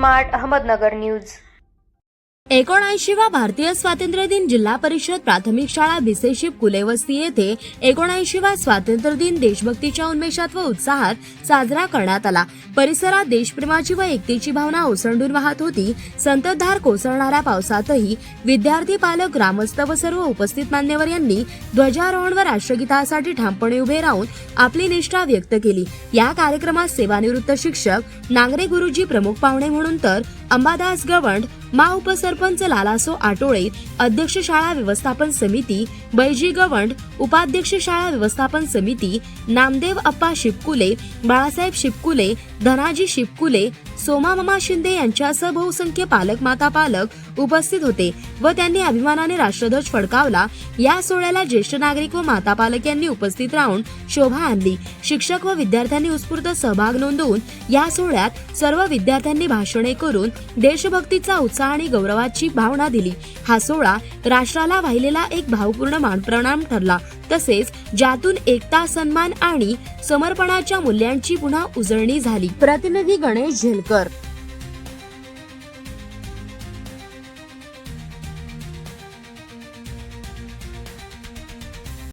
Smart Ahmednagar news. 79वा भारतीय स्वातंत्र्य दिन जिल्हा परिषद प्राथमिक शाळा भिसे शिपकुले वस्ती येथे 79वा स्वातंत्र्य दिन देशभक्तीच्या उन्मेषात व उत्साहात साजरा करण्यात आला। परिसरात देशप्रेमाची व एकतेची भावना ओसंडून वाहत होती। संततधार कोसळणाऱ्या पावसातही विद्यार्थी, पालक, ग्रामस्थ व सर्व उपस्थित मान्यवर यांनी ध्वजारोहण व राष्ट्रगीतासाठी ठामपणे उभे राहून आपली निष्ठा व्यक्त केली। या कार्यक्रमात सेवानिवृत्त शिक्षक नांगरे गुरुजी प्रमुख पाहुणे म्हणून तर अंबादास गवंड, मा उपसरपंच लालासो आटोळे, अध्यक्ष शाळा व्यवस्थापन समिती बैजी गवंड, उपाध्यक्ष शाळा व्यवस्थापन समिती नामदेव अप्पा शिपकुले, बाळासाहेब शिपकुले, धनाजी शिपकुले, सोमामामा शिंदे यांच्यासह बहुसंख्य पालक, माता पालक उपस्थित होते व त्यांनी अभिमानाने राष्ट्रध्वज फडकावला। या सोहळ्याला ज्येष्ठ नागरिक व माता पालक यांनी उपस्थित राहून शोभा आणली। शिक्षक व विद्यार्थ्यांनी उत्स्फूर्त सहभाग नोंदवून या सोहळ्यात सर्व विद्यार्थ्यांनी भाषणे करून देशभक्तीचा उत्साह आणि गौरवाची भावना दिली। हा सोहळा राष्ट्राला वाहिलेला एक भावपूर्ण मानप्रणाम ठरला, तसेच ज्यातून एकता, सन्मान आणि समर्पणाच्या मूल्यांची पुन्हा उजळणी झाली। प्रतिनिधी गणेश झेलकर।